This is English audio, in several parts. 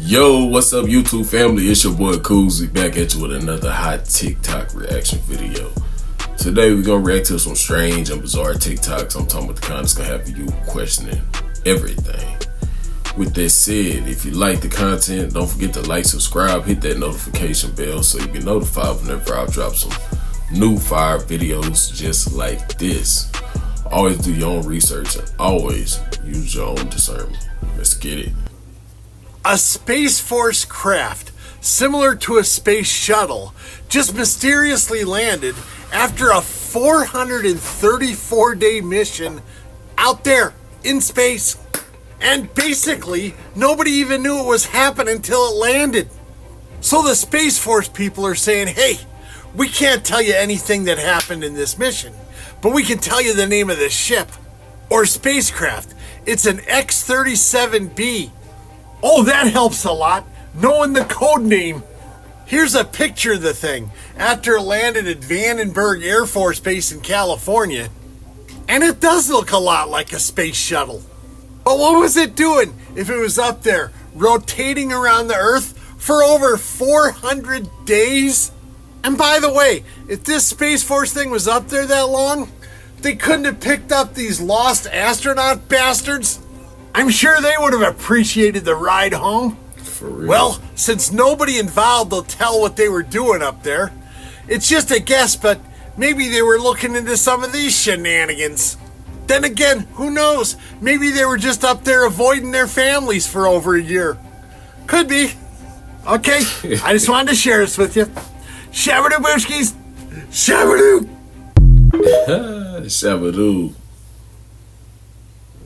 Yo, what's up YouTube family? It's your boy Koozie back at you with another hot TikTok reaction video. Today we're gonna react to some strange and bizarre TikToks. I'm talking about the kind that's gonna have you questioning everything. With that said, if you like the content, don't forget to like, subscribe, hit that notification bell so you can notify whenever I drop some new fire videos just like this. Always do your own research and always use your own discernment. Let's get it. A Space Force craft, similar to a space shuttle, just mysteriously landed after a 434-day mission out there in space. And basically, nobody even knew it was happening until it landed. So the Space Force people are saying, hey, we can't tell you anything that happened in this mission, but we can tell you the name of the ship or spacecraft. It's an X-37B. Oh, that helps a lot, knowing the code name. Here's a picture of the thing after it landed at Vandenberg Air Force Base in California. And it does look a lot like a space shuttle. But what was it doing if it was up there, rotating around the Earth for over 400 days? And by the way, if this Space Force thing was up there that long, they couldn't have picked up these lost astronaut bastards. I'm sure they would have appreciated the ride home. For real. Well, since nobody involved will tell what they were doing up there, it's just a guess, but maybe they were looking into some of these shenanigans. Then again, who knows? Maybe they were just up there avoiding their families for over a year. Could be. Okay, I just wanted to share this with you. Shabadoo booskies. Shabadoo. Shabadoo.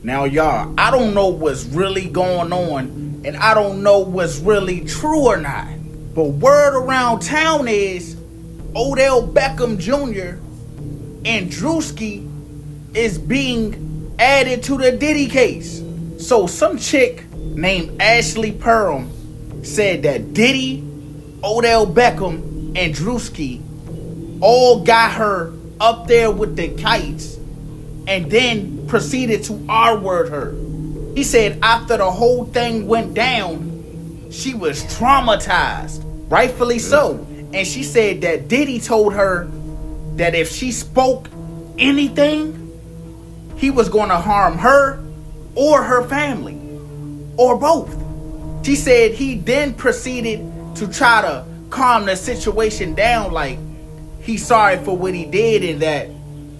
Now, y'all, I don't know what's really going on, and I don't know what's really true or not. But word around town is Odell Beckham Jr. and Drewski is being added to the Diddy case. So some chick named Ashley Perham said that Diddy, Odell Beckham, and Drewski all got her up there with the kites and then proceeded to R-word her. He said after the whole thing went down, she was traumatized, rightfully so. And she said that Diddy told her that if she spoke anything, he was going to harm her or her family, or both. She said he then proceeded to try to calm the situation down, like he's sorry for what he did and that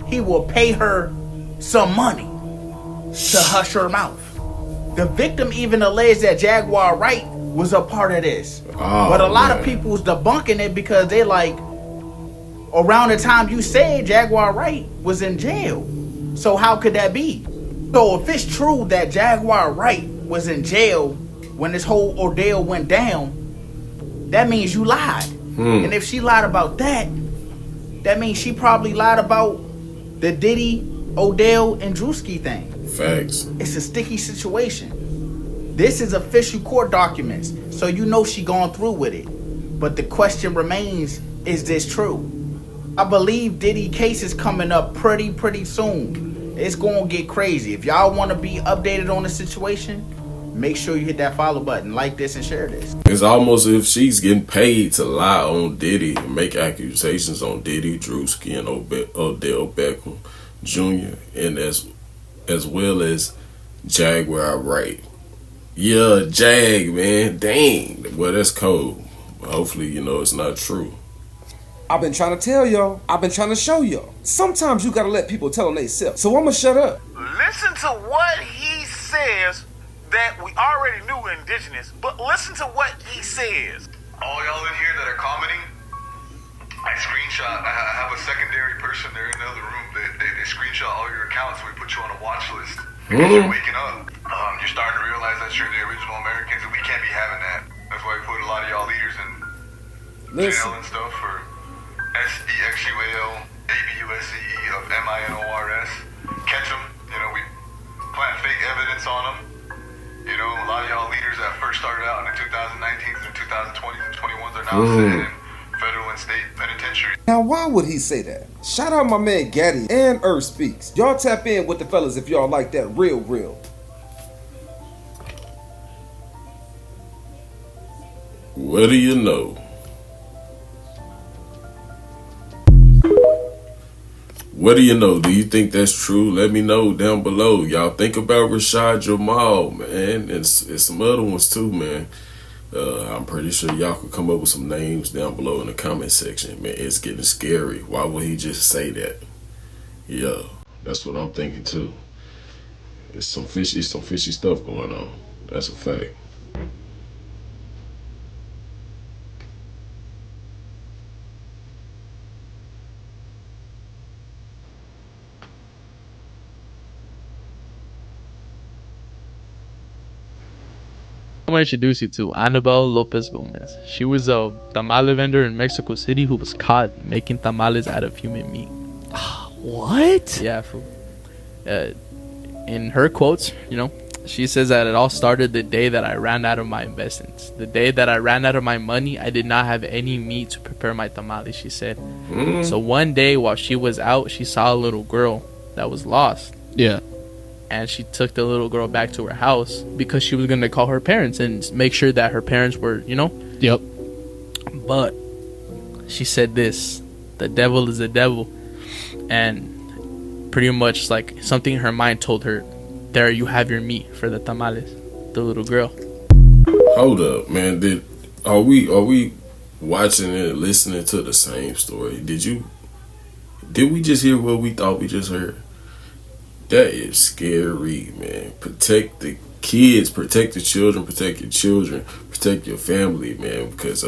he will pay her some money to hush her mouth. The victim even alleged that Jaguar Wright was a part of this. But a lot of people was debunking it because they like, around the time you said Jaguar Wright was in jail. So how could that be? So if it's true that Jaguar Wright was in jail when this whole ordeal went down, that means you lied. And if she lied about that, that means she probably lied about the Diddy, Odell, and Drewski thing. Facts. It's a sticky situation. This is official court documents, so you know she gone through with it. But the question remains, is this true? I believe Diddy case is coming up pretty soon. It's gonna get crazy. If y'all want to be updated on the situation, make sure you hit that follow button, like this, and share this. It's almost as if she's getting paid to lie on Diddy and make accusations on Diddy, Drewski, and Odell Beckham Jr. and as well as Jaguar Wright. Yeah, Jag, man. Dang. Well, that's cold. But hopefully, it's not true. I've been trying to tell y'all. I've been trying to show y'all. Sometimes you gotta let people tell them they self. So I'ma shut up. Listen to what he says that we already knew were indigenous, but listen to what he says. All y'all in here that are commenting, I screenshot. I have a secondary person there in the other room. They screenshot all your accounts. So we put you on a watch list because you're waking up. You're starting to realize that you're the original Americans, and we can't be having that. That's why we put a lot of y'all leaders in jail and stuff for SEXUAL, ABUSCE of MINORS. Catch them. We plant fake evidence on them. A lot of y'all leaders that first started out in the 2019s and 2020s and 21s are now sitting in federal and state penitentiaries. Now, why would he say that? Shout out my man Gaddy and Earth Speaks. Y'all tap in with the fellas if y'all like that real. What do you know? What do you know? Do you think that's true? Let me know down below. Y'all think about Rashad Jamal, man, and some other ones too, man. I'm pretty sure y'all could come up with some names down below in the comment section, man. It's getting scary. Why would he just say that? Yeah, that's what I'm thinking too. It's some fishy stuff going on. That's a fact. I'm gonna introduce you to Annabelle Lopez Gomez. She was a tamale vendor in Mexico City who was caught making tamales out of human meat. What? Yeah, in her quotes, she says that it all started the day that I ran out of my investments. The day that I ran out of my money, I did not have any meat to prepare my tamales, she said. So one day while she was out, she saw a little girl that was lost. Yeah. And she took the little girl back to her house because she was going to call her parents and make sure that her parents were, Yep. But she said this: the devil is the devil. And pretty much like something in her mind told her, there you have your meat for the tamales. The little girl. Hold up, man. Are we watching and listening to the same story? Did we just hear what we thought we just heard? That is scary, man. Protect the kids, protect the children, protect your children, protect your family, man, because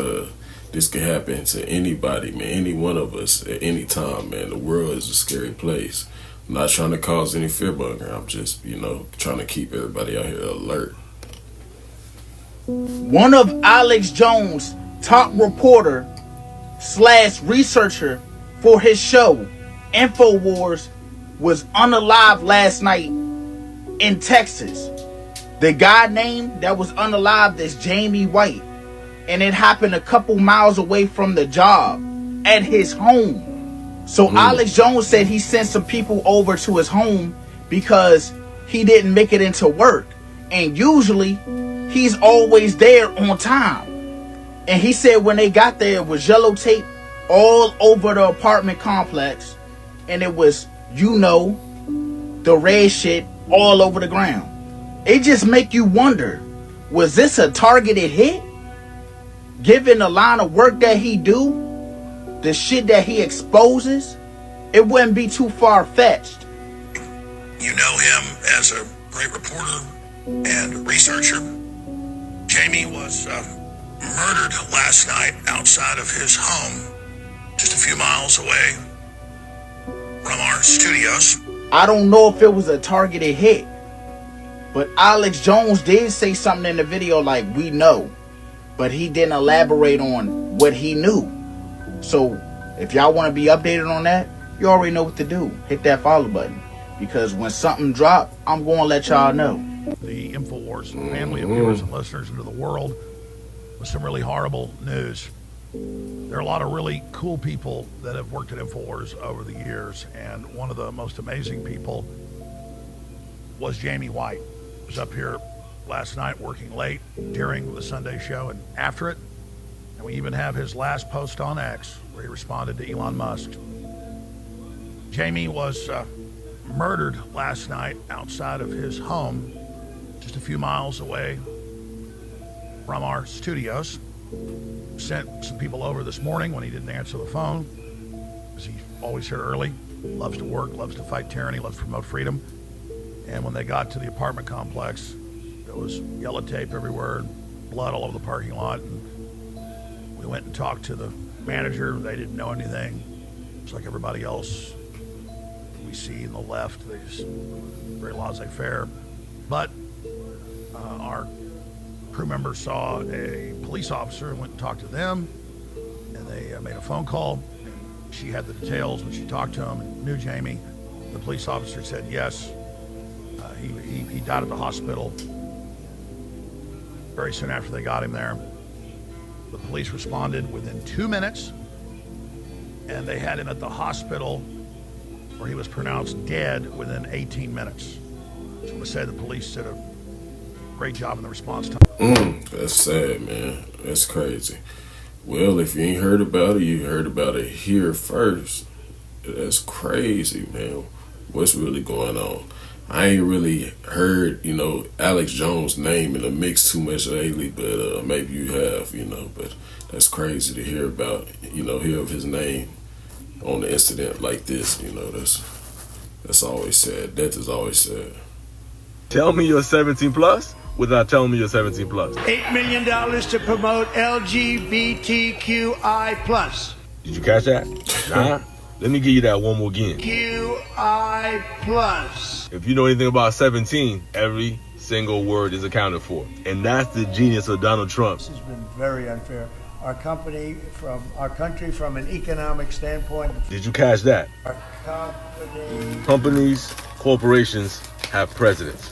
this can happen to anybody, man, any one of us at any time, man. The world is a scary place. I'm not trying to cause any fear-mongering. I'm just, trying to keep everybody out here alert. One of Alex Jones' top reporter / researcher for his show, InfoWars, was unalive last night in Texas. The guy named that was unalive is Jamie White, and it happened a couple miles away from the job at his home. So Alex Jones said he sent some people over to his home because he didn't make it into work, and usually he's always there on time. And he said when they got there, it was yellow tape all over the apartment complex, and it was the red shit all over the ground. It just make you wonder, was this a targeted hit? Given the line of work that he do, the shit that he exposes, it wouldn't be too far-fetched. You know him as a great reporter and researcher. Jamie was murdered last night outside of his home, just a few miles away from our studios. I don't know if it was a targeted hit, but Alex Jones did say something in the video like, we know, but he didn't elaborate on what he knew. So if y'all want to be updated on that, you already know what to do. Hit that follow button, because when something drop, I'm going to let y'all know. The InfoWars family of viewers and listeners into the world with some really horrible news. There are a lot of really cool people that have worked at InfoWars over the years, and one of the most amazing people was Jamie White. He was up here last night working late during the Sunday show and after it, and we even have his last post on X where he responded to Elon Musk. Jamie was murdered last night outside of his home, just a few miles away from our studios. Sent some people over this morning when he didn't answer the phone, because he's always here early, loves to work, loves to fight tyranny, loves to promote freedom. And when they got to the apartment complex, there was yellow tape everywhere, blood all over the parking lot. And we went and talked to the manager. They didn't know anything. It's like everybody else we see in the left. They just very laissez-faire. But our crew members saw a police officer and went and talked to them, and they made a phone call. She had the details when she talked to him and knew Jamie. The police officer said yes, he died at the hospital very soon after they got him there. The police responded within 2 minutes, and they had him at the hospital where he was pronounced dead within 18 minutes. So I say the police did a Great job in the response time. That's sad, man. That's crazy. Well, if you ain't heard about it, you heard about it here first. That's crazy, man. What's really going on? I ain't really heard, Alex Jones' name in the mix too much lately, but maybe you have, but that's crazy to hear about, hear of his name on the incident like this, that's always sad. Death is always sad. Tell me you're 17 plus without telling me you're 17 plus. $8 million to promote LGBTQI+. Did you catch that? Nah? Let me give you that one more again. QI+. If you know anything about 17, every single word is accounted for. And that's the genius of Donald Trump. This has been very unfair. Our country, from an economic standpoint. Did you catch that? Our Companies, corporations have presidents.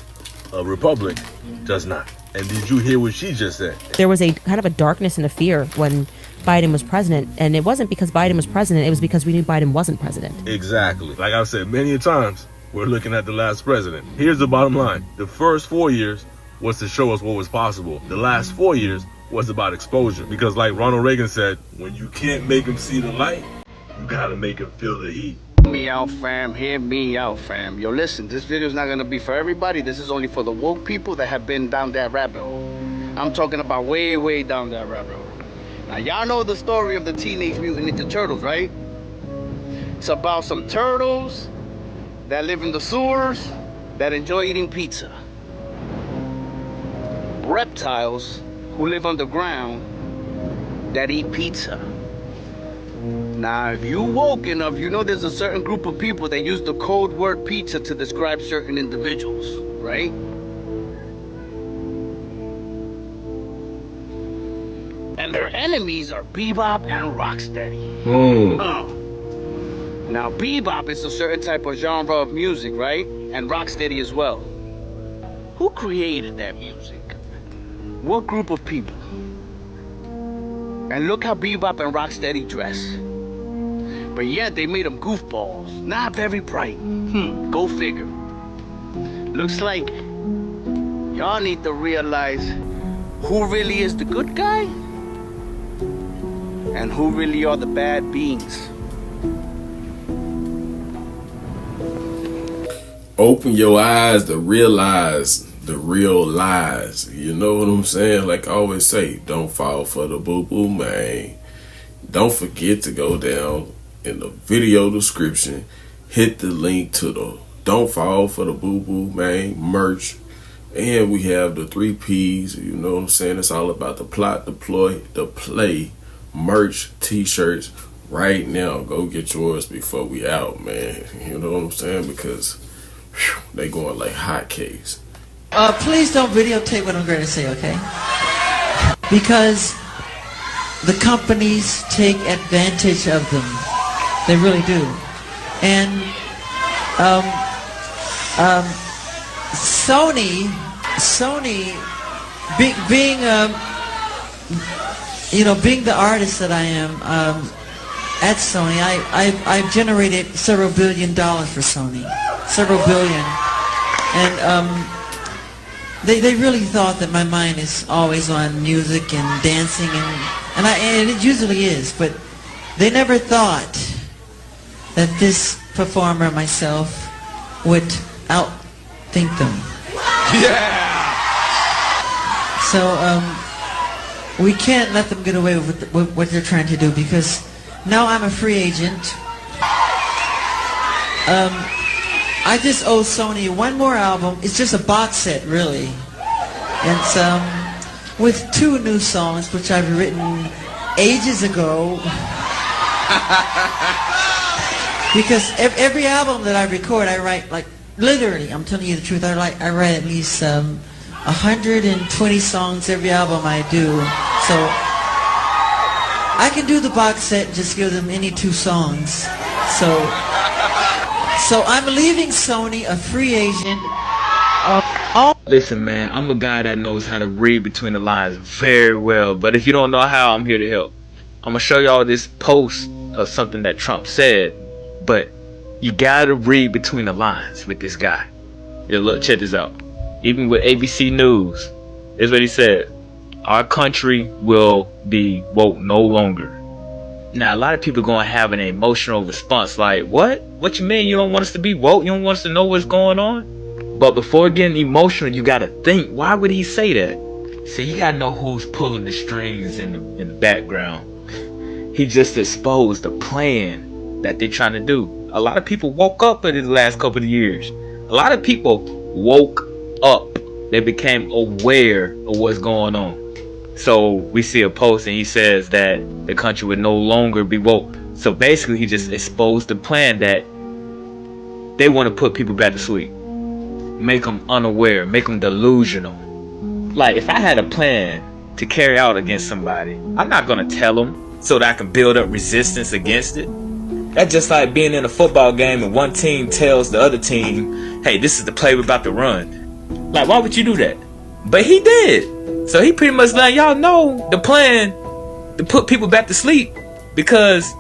A republic does not. And did you hear what she just said? There was a kind of a darkness and a fear when Biden was president, and it wasn't because Biden was president, it was because we knew Biden wasn't president. Exactly. Like I've said many times, we're looking at the last president. Here's the bottom line. The first 4 years was to show us what was possible. The last 4 years was about exposure. Because like Ronald Reagan said, when you can't make them see the light, you gotta make them feel the heat. Hear me out, fam. Hear me out, fam. Yo, listen, this video is not gonna be for everybody. This is only for the woke people that have been down that rabbit hole. I'm talking about way, way down that rabbit hole. Now, y'all know the story of the Teenage Mutant Ninja Turtles, right? It's about some turtles that live in the sewers that enjoy eating pizza. Reptiles who live underground that eat pizza. Now, if you woke enough, you know there's a certain group of people that use the code word pizza to describe certain individuals, right? And their enemies are Bebop and Rocksteady. Now, Bebop is a certain type of genre of music, right? And Rocksteady as well. Who created that music? What group of people? And look how Bebop and Rocksteady dress. But yet they made them goofballs, not very bright. Go figure. Looks like y'all need to realize who really is the good guy and who really are the bad beings. Open your eyes to realize the real lies. You know what I'm saying? Like I always say, don't fall for the boo-boo, man. Don't forget to go down in the video description, hit the link to the Don't Fall for the Boo-Boo, man merch. And we have the 3 Ps, you know what I'm saying? It's all about the plot, deploy, the play, merch, t-shirts. Right now, go get yours before we out, man. You know what I'm saying? Because they going like hotcakes. Please don't videotape what I'm going to say, okay? Because the companies take advantage of them. They really do. And Sony being being the artist that I am at Sony, I've generated several $1 billion for Sony, several billion, and they really thought that my mind is always on music and dancing and it usually is, but they never thought that this performer, myself, would outthink them. Yeah! So, we can't let them get away with what they're trying to do, because now I'm a free agent. I just owe Sony one more album. It's just a box set, really. It's with 2 new songs, which I've written ages ago. Because every album that I record, I write, like, literally, I'm telling you the truth, I write at least 120 songs every album I do. So I can do the box set and just give them any 2 songs. So I'm leaving Sony a free agent. Listen, man, I'm a guy that knows how to read between the lines very well. But if you don't know how, I'm here to help. I'm going to show y'all this post of something that Trump said. But you got to read between the lines with this guy. Yeah, look, check this out. Even with ABC News, This is what he said. Our country will be woke no longer. Now, a lot of people gonna have an emotional response like, what? What you mean you don't want us to be woke? You don't want us to know what's going on? But before getting emotional, you gotta think, why would he say that? See, you gotta know who's pulling the strings in the background. He just exposed the plan that they're trying to do. A lot of people woke up in the last couple of years. A lot of people woke up. They became aware of what's going on. So we see a post and he says that the country would no longer be woke. So basically he just exposed the plan that they want to put people back to sleep. Make them unaware, make them delusional. Like if I had a plan to carry out against somebody, I'm not going to tell them so that I can build up resistance against it. That's just like being in a football game and one team tells the other team, hey, this is the play we're about to run. Like, why would you do that? But he did. So he pretty much let y'all know the plan to put people back to sleep because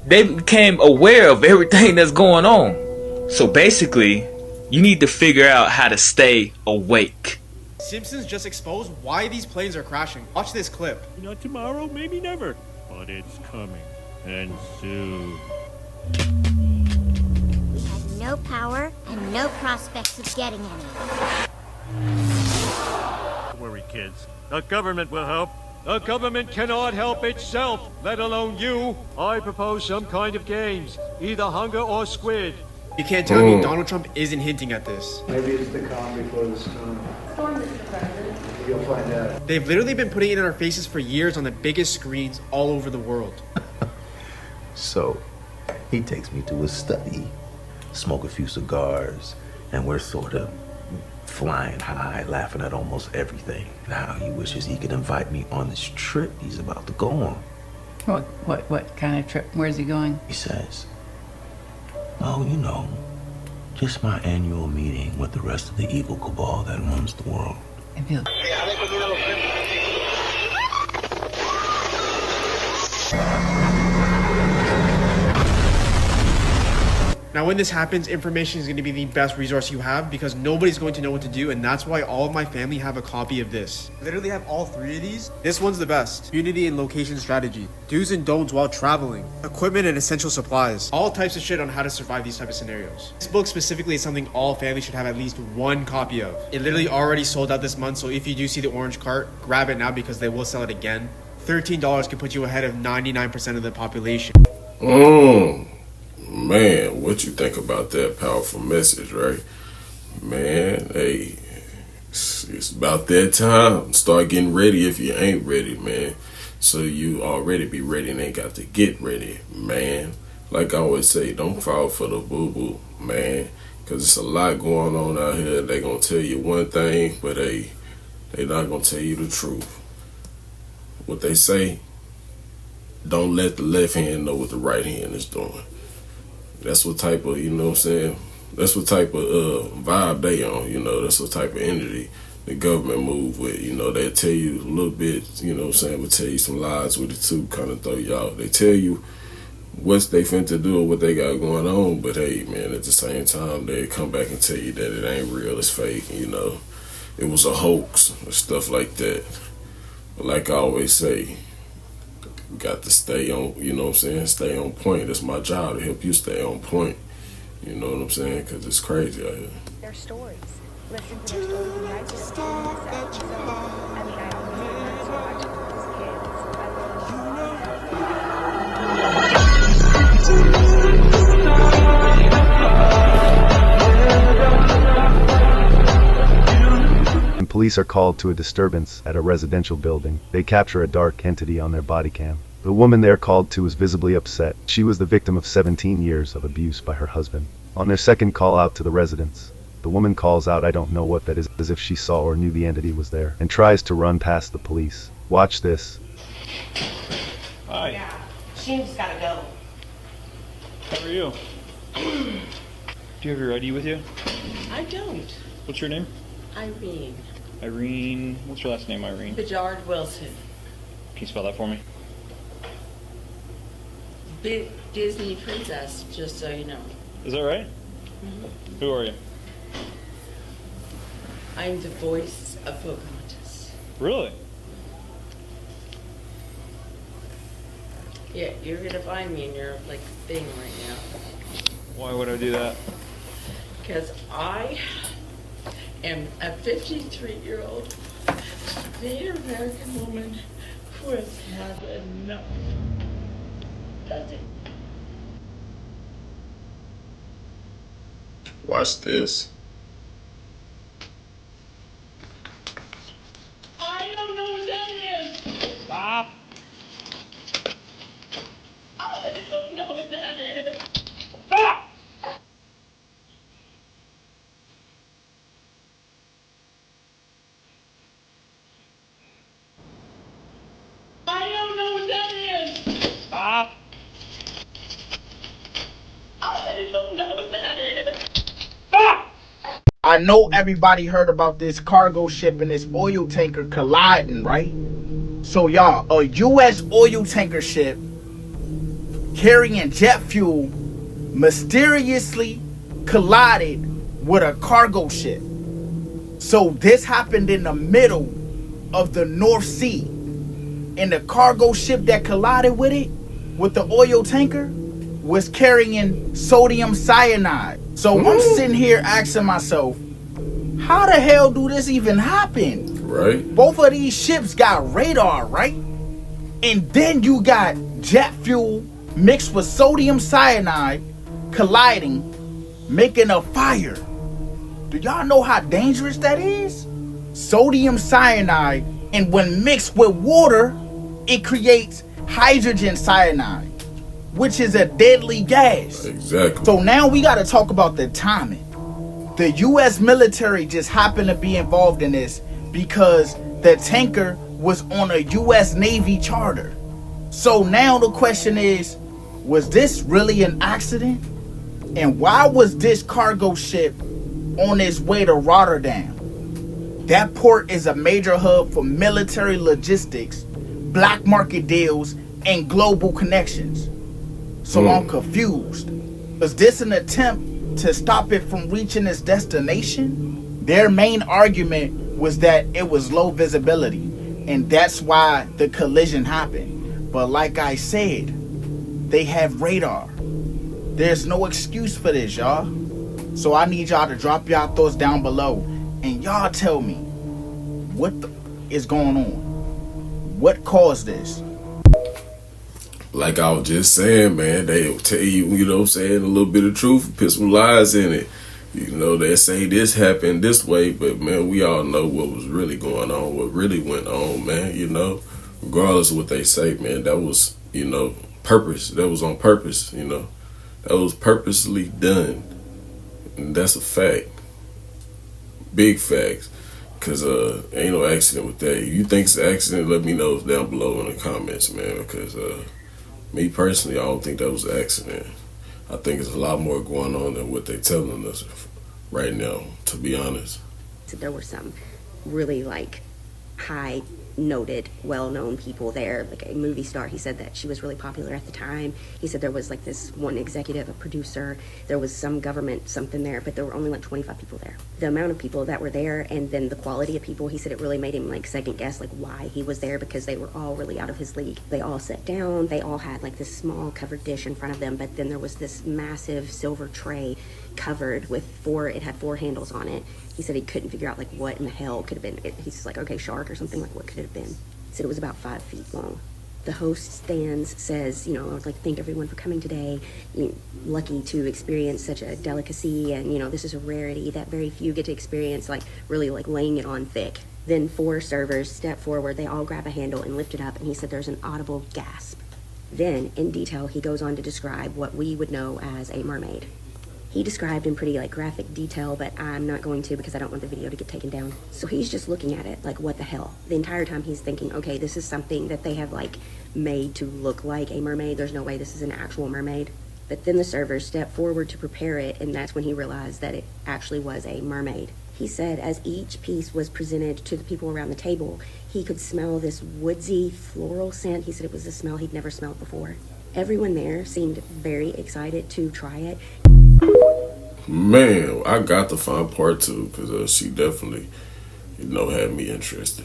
they became aware of everything that's going on. So basically, you need to figure out how to stay awake. Simpsons just exposed why these planes are crashing. Watch this clip. Not tomorrow, maybe never. But it's coming. And soon. We had no power and no prospects of getting any. Don't worry, kids. The government will help. The government cannot help itself, let alone you. I propose some kind of games, either hunger or squid. You can't tell me Donald Trump isn't hinting at this. Maybe it's the calm before the storm. You'll find out. They've literally been putting it in our faces for years on the biggest screens all over the world. So, he takes me to his study, smoke a few cigars, and we're sort of flying high, laughing at almost everything. Now he wishes he could invite me on this trip he's about to go on. What kind of trip? Where's he going? He says, oh, you know, just my annual meeting with the rest of the evil cabal that runs the world. Now when this happens, information is going to be the best resource you have because nobody's going to know what to do, and that's why all of my family have a copy of this. I literally have all 3 of these. This one's the best. Community and location strategy. Do's and don'ts while traveling. Equipment and essential supplies. All types of shit on how to survive these type of scenarios. This book specifically is something all families should have at least 1 copy of. It literally already sold out this month, so if you do see the orange cart, grab it now because they will sell it again. $13 can put you ahead of 99% of the population. Man, what you think about that powerful message, right? Man, hey, it's about that time. Start getting ready if you ain't ready, man. So you already be ready and ain't got to get ready, man. Like I always say, don't fall for the boo-boo, man. Because it's a lot going on out here. They gonna tell you one thing, but they not gonna tell you the truth. What they say, don't let the left hand know what the right hand is doing. That's what type of, you know what I'm saying? That's what type of vibe they on, you know. That's what type of energy the government move with. You know, they'll tell you a little bit, you know what I'm saying, but tell you some lies with it too, kind of throw you out. They tell you what they finna do or what they got going on, but hey, man, at the same time, they come back and tell you that it ain't real, it's fake, you know. It was a hoax and stuff like that. But like I always say, we got to stay on, you know what I'm saying, stay on point. That's my job, to help you stay on point. You know what I'm saying? Because it's crazy out here. Their stories. Listen to their stories. And I just I mean, I don't know so much When police are called to a disturbance at a residential building, they capture a dark entity on their body cam. The woman they're called to is visibly upset. She was the victim of 17 years of abuse by her husband. On their second call out to the residents, the woman calls out, "I don't know what that is," as if she saw or knew the entity was there, and tries to run past the police. Watch this. Hi. Yeah, she just gotta go. How are you? Do you have your ID with you? I don't. What's your name? Irene. Irene. What's your last name, Irene? Bajard Wilson. Can you spell that for me? Big Disney princess, just so you know. Is that right? Mm-hmm. Who are you? I'm the voice of Pocahontas. Really? Yeah, you're gonna find me in your like thing right now. Why would I do that? Because I am a 53-year-old Native American woman who has had enough. That's it. Watch this. I don't know what that is. Stop. I don't know what that is. Stop. I don't know what that is. Stop. I don't know what that is. Stop. I know everybody heard about this cargo ship and this oil tanker colliding, right? So y'all, a U.S. oil tanker ship carrying jet fuel mysteriously collided with a cargo ship. So this happened in the middle of the North Sea. And the cargo ship that collided with it, with the oil tanker, was carrying sodium cyanide. So I'm sitting here asking myself, how the hell do this even happen? Right. Both of these ships got radar, right? And then you got jet fuel mixed with sodium cyanide colliding, making a fire. Do y'all know how dangerous that is? Sodium cyanide, and when mixed with water, it creates hydrogen cyanide, which is a deadly gas. Exactly. So now we got to talk about the timing. The U.S. military just happened to be involved in this because the tanker was on a U.S. Navy charter. So now the question is, was this really an accident? And why was this cargo ship on its way to Rotterdam? That port is a major hub for military logistics, black market deals, and global connections. So I'm confused. Was this an attempt to stop it from reaching its destination? Their main argument was that it was low visibility, and that's why the collision happened. But like I said, they have radar. There's no excuse for this, y'all. So I need y'all to drop y'all thoughts down below, and y'all tell me what is going on. What caused this? Like I was just saying, man, they'll tell you, you know what I'm saying, a little bit of truth, put some lies in it. You know, they say this happened this way, but man, we all know what was really going on, what really went on, man, you know. Regardless of what they say, man, that was, you know, purpose. That was on purpose, you know. That was purposely done. And that's a fact. Big facts. Because ain't no accident with that. If you think it's an accident, let me know down below in the comments, man. Because me personally, I don't think that was an accident. I think there's a lot more going on than what they're telling us right now, to be honest. So there were some really like high noted, well-known people there, like a movie star. He said that she was really popular at the time. He said there was like this one executive, a producer, there was some government something there, but there were only like 25 people there. The amount of people that were there and then the quality of people, he said it really made him like second guess like why he was there, because they were all really out of his league. They all sat down, they all had like this small covered dish in front of them, but then there was this massive silver tray covered with it had four handles on it. He said he couldn't figure out like what in the hell could have been it. He's like, okay, shark or something, like what could it have been? He said it was about 5 feet long. The host stands, says, you know, I would like to thank everyone for coming today. You're lucky to experience such a delicacy, and you know, this is a rarity that very few get to experience, like really like laying it on thick. Then 4 servers step forward, they all grab a handle and lift it up, and he said there's an audible gasp. Then, in detail, he goes on to describe what we would know as a mermaid. He described in pretty like graphic detail, but I'm not going to because I don't want the video to get taken down. So he's just looking at it like, what the hell? The entire time he's thinking, okay, this is something that they have like made to look like a mermaid. There's no way this is an actual mermaid. But then the servers stepped forward to prepare it, and that's when he realized that it actually was a mermaid. He said as each piece was presented to the people around the table, he could smell this woodsy floral scent. He said it was a smell he'd never smelled before. Everyone there seemed very excited to try it. Man, I got to find part 2 because she definitely, you know, had me interested.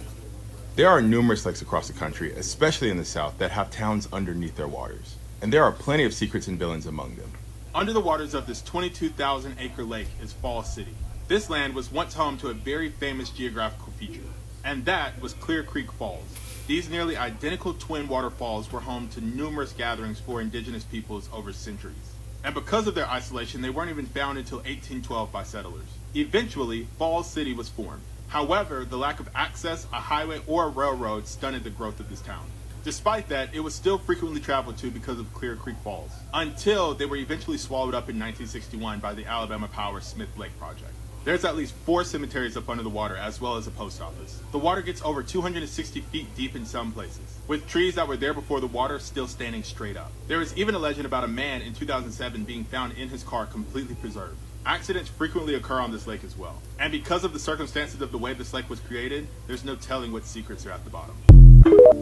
There are numerous lakes across the country, especially in the South, that have towns underneath their waters. And there are plenty of secrets and villains among them. Under the waters of this 22,000-acre lake is Falls City. This land was once home to a very famous geographical feature, and that was Clear Creek Falls. These nearly identical twin waterfalls were home to numerous gatherings for indigenous peoples over centuries. And because of their isolation, they weren't even found until 1812 by settlers. Eventually, Falls City was formed. However, the lack of access, a highway, or a railroad stunted the growth of this town. Despite that, it was still frequently traveled to because of Clear Creek Falls, until they were eventually swallowed up in 1961 by the Alabama Power Smith Lake Project. There's at least 4 cemeteries up under the water, as well as a post office. The water gets over 260 feet deep in some places, with trees that were there before the water still standing straight up. There is even a legend about a man in 2007 being found in his car completely preserved. Accidents frequently occur on this lake as well. And because of the circumstances of the way this lake was created, there's no telling what secrets are at the bottom.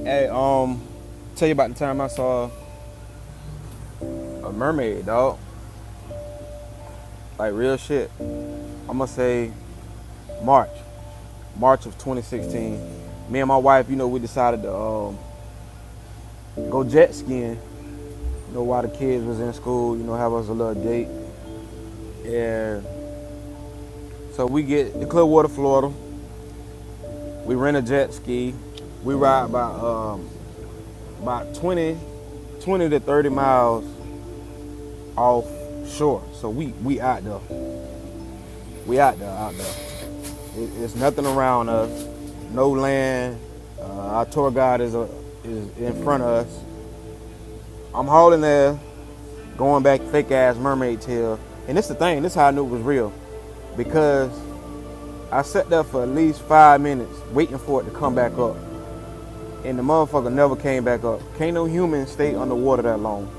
Hey, tell you about the time I saw a mermaid, dog. Like real shit. I'm gonna say March of 2016. Me and my wife, we decided to go jet skiing. While the kids was in school, have us a little date. And so we get to Clearwater, Florida. We rent a jet ski. We ride about 20 to 30 miles offshore. So we out there. We out there. It's nothing around us. No land. Our tour guide is in front of us. I'm hauling there, going back fake ass mermaid tail. And this the thing. This is how I knew it was real, because I sat there for at least 5 minutes waiting for it to come back up, and the motherfucker never came back up. Can't no human stay underwater that long.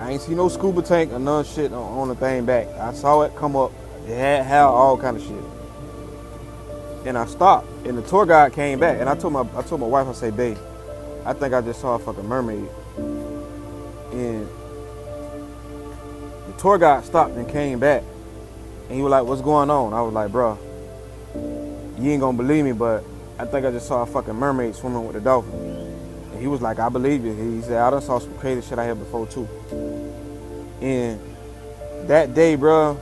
I ain't see no scuba tank or none shit on the thing back. I saw it come up. It had all kind of shit. And I stopped, and the tour guide came back, and I told my wife, I say, babe, I think I just saw a fucking mermaid. And the tour guide stopped and came back, and he was like, what's going on? I was like, bro, you ain't gonna believe me, but I think I just saw a fucking mermaid swimming with a dolphin. And he was like, I believe you. He said, I done saw some crazy shit out here before too. And that day, bro,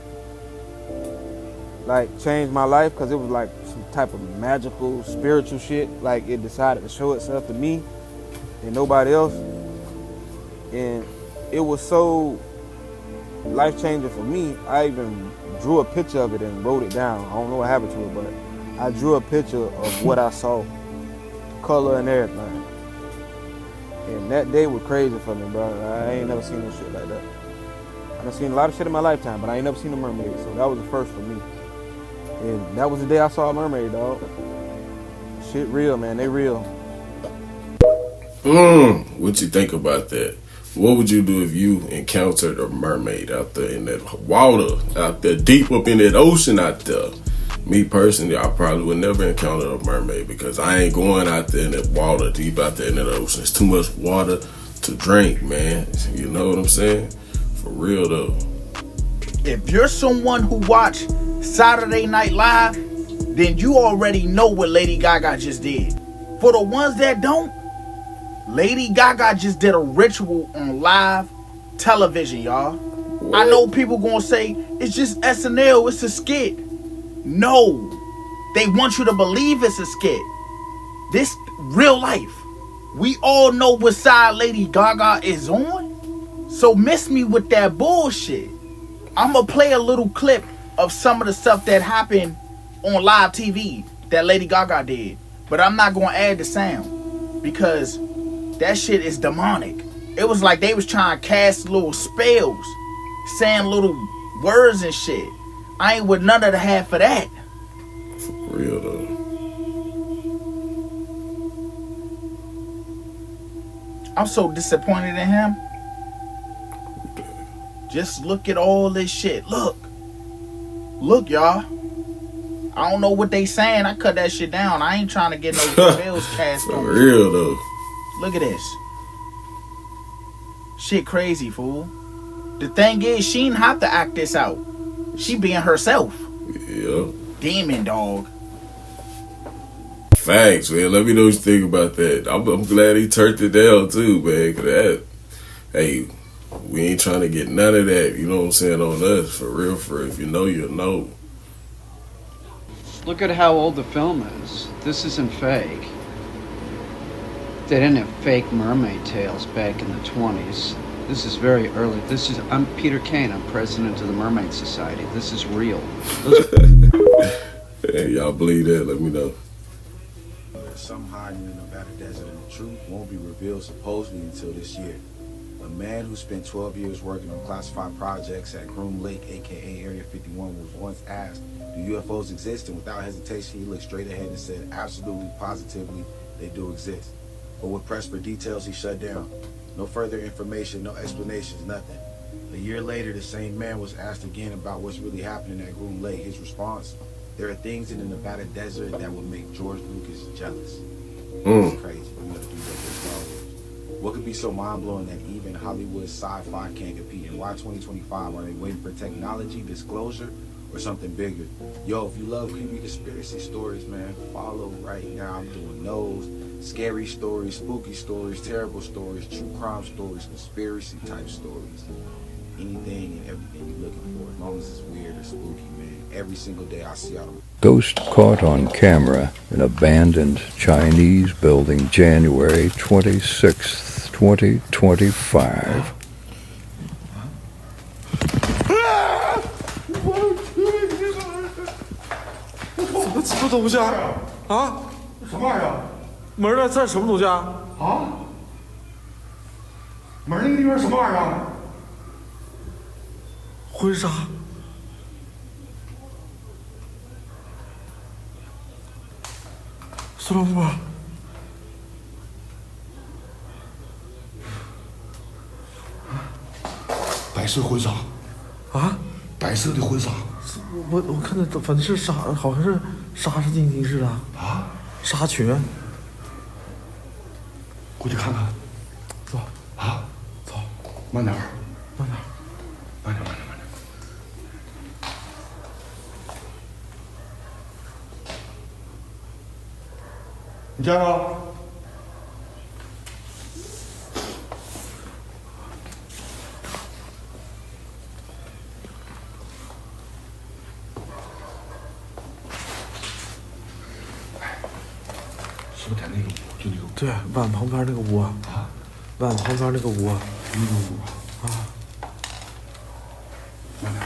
like changed my life, because it was like some type of magical, spiritual shit. Like it decided to show itself to me and nobody else. And it was so life-changing for me. I even drew a picture of it and wrote it down. I don't know what happened to it, but I drew a picture of what I saw, color and everything. And that day was crazy for me, bro. I ain't never seen no shit like that. I've seen a lot of shit in my lifetime, but I ain't never seen a mermaid, so that was the first for me. And that was the day I saw a mermaid, dog. Shit real, man. They real. What you think about that? What would you do if you encountered a mermaid out there in that water, out there deep up in that ocean out there? Me personally, I probably would never encounter a mermaid, because I ain't going out there in that water, deep out there in that ocean. It's too much water to drink, man. You know what I'm saying? For real though. If you're someone who watched Saturday Night Live, then you already know what Lady Gaga just did. For the ones that don't, Lady Gaga just did a ritual on live television, y'all. What? I know people gonna say, it's just SNL, it's a skit. No, they want you to believe it's a skit. This real life. We all know what side Lady Gaga is on. So miss me with that bullshit. I'm gonna play a little clip of some of the stuff that happened on live TV that Lady Gaga did. But I'm not gonna add the sound, because that shit is demonic. It was like they was trying to cast little spells, saying little words and shit. I ain't with none of the half of that. For real though. I'm so disappointed in him. Just look at all this shit. Look, y'all. I don't know what they saying. I cut that shit down. I ain't trying to get no spells cast on me. For real though. Look at this. Shit crazy, fool. The thing is, she didn't have to act this out. She being herself. Yeah. Demon dog. Facts, man. Let me know what you think about that. I'm glad he turned it down too, man. 'Cause that, hey, we ain't trying to get none of that. You know what I'm saying, on us for real. For if you know, you'll know. Look at how old the film is. This isn't fake. They didn't have fake mermaid tales back in the 20s. This is very early. I'm Peter Kane. I'm president of the Mermaid Society. This is real. Hey, y'all believe that? Let me know. There's some hiding in the Nevada desert, and the truth won't be revealed supposedly until this year. A man who spent 12 years working on classified projects at Groom Lake, aka Area 51, was once asked, do UFOs exist? And without hesitation, he looked straight ahead and said, absolutely, positively, they do exist. But when pressed for details, he shut down. No further information, no explanations, nothing. A year later, the same man was asked again about what's really happening at Groom Lake. His response, there are things in the Nevada desert that would make George Lucas jealous. It's crazy. You know, what could be so mind-blowing that even Hollywood sci-fi can't compete? And why 2025? Are they waiting for technology, disclosure, or something bigger? Yo, if you love creepy conspiracy stories, man, follow right now. I'm doing those. Scary stories, spooky stories, terrible stories, true crime stories, conspiracy type stories. Anything and everything you're looking for, as long as it's weird or spooky, man. Every single day I see all. Ghost caught on camera in abandoned Chinese building, January 26th, 2025. 什么东西啊？啊？什么玩意儿？门那这什么东西啊？啊？门那个地方什么玩意儿？婚纱。苏老夫。白色婚纱。啊？白色的婚纱。我看到反正是纱，好像是纱是钉钉似的啊，纱裙。过去看看，走啊，走，慢点，慢点，慢点，慢点，慢点。你站着。是不是在那个屋？就那个屋。对，碗旁边那个屋啊，碗旁边那个屋啊，那个屋啊。慢点。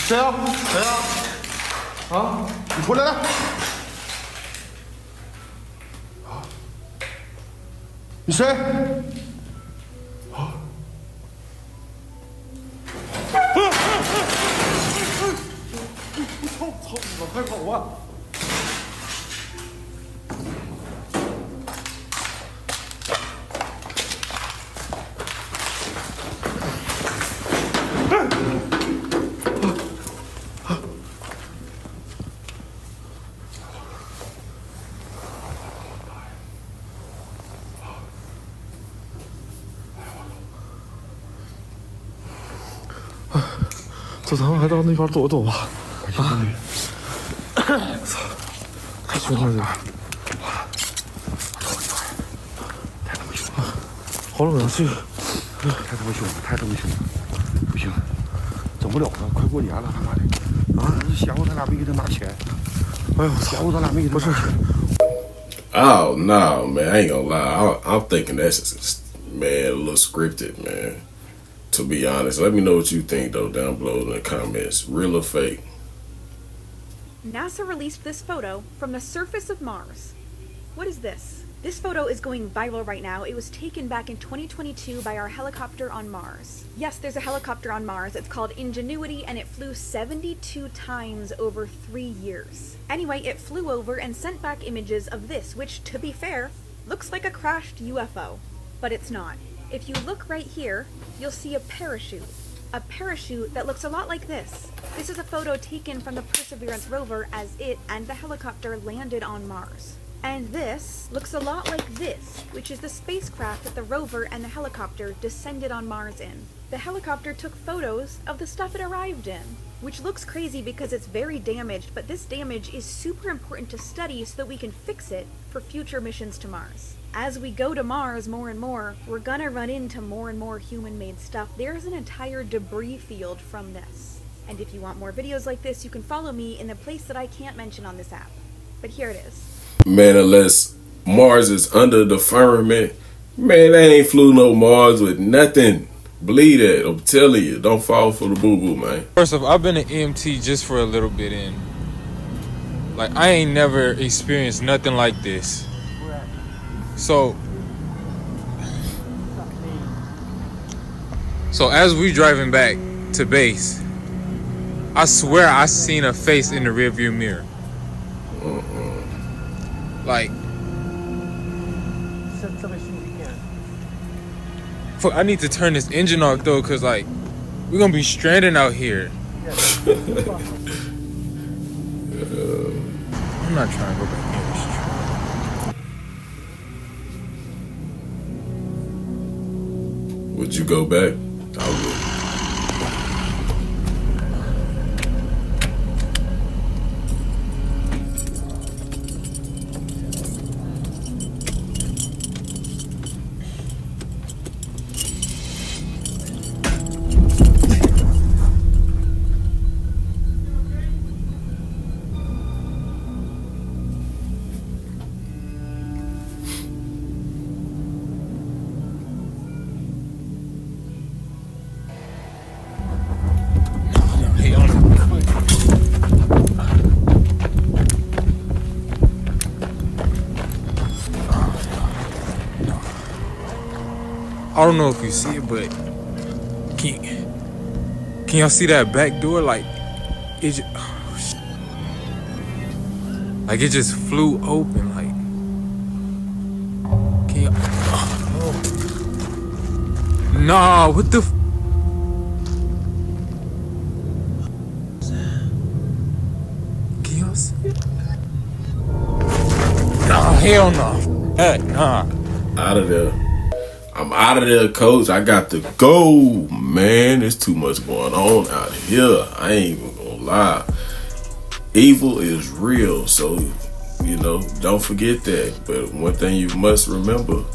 谁啊？谁啊？啊！你出来了！啊！你谁？啊！我操！你快跑啊！走，咱们还到那边躲躲吧。啊！操！太凶了，这个。太他妈凶了！好冷啊，这个。太他妈凶了，太他妈凶了！不行，整不了了，快过年了，他妈的！啊！嫌乎咱俩没给他拿钱。哎呦，嫌乎咱俩没给他拿钱。Oh no, man! I ain't gonna lie. I'm thinking that's Man, a little scripted, man. To be honest, let me know what you think though down below in the comments. Real or fake? NASA released this photo from the surface of Mars. What is this? This photo is going viral right now. It was taken back in 2022 by our helicopter on Mars. Yes, there's a helicopter on Mars. It's called Ingenuity, and it flew 72 times over 3 years. Anyway, it flew over and sent back images of this, which, to be fair, looks like a crashed UFO. But it's not. If you look right here, you'll see a parachute. A parachute that looks a lot like this. This is a photo taken from the Perseverance rover as it and the helicopter landed on Mars. And this looks a lot like this, which is the spacecraft that the rover and the helicopter descended on Mars in. The helicopter took photos of the stuff it arrived in, which looks crazy because it's very damaged, but this damage is super important to study so that we can fix it for future missions to Mars. As we go to Mars more and more, we're gonna run into more and more human-made stuff. There's an entire debris field from this. And if you want more videos like this, you can follow me in the place that I can't mention on this app. But here it is. Man, unless Mars is under the firmament, man, they ain't flew no Mars with nothing. Believe that. I'm telling you, don't fall for the boo-boo, man. First off, I've been an EMT just for a little bit, and like I ain't never experienced nothing like this. So as we driving back to base, I swear I seen a face in the rearview mirror. Like, I need to turn this engine off though, cause like we're gonna be stranded out here. I'm not trying to go back in this truck. Would you go back? I would. I don't know if you see it, but can y'all see that back door? Like it just flew open. Like, can y'all? Nah, what the? Can y'all see it? Nah, hell no. Nah. Out of there. I'm out of there, coach. I got to go, man. There's too much going on out here. I ain't even gonna lie. Evil is real, so, you know, don't forget that. But one thing you must remember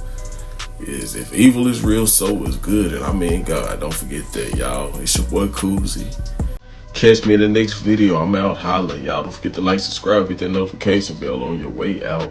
is if evil is real, so is good. And I mean God. Don't forget that, y'all. It's your boy Koozie. Catch me in the next video. I'm out. Holla, y'all. Don't forget to like, subscribe, hit that notification bell on your way out.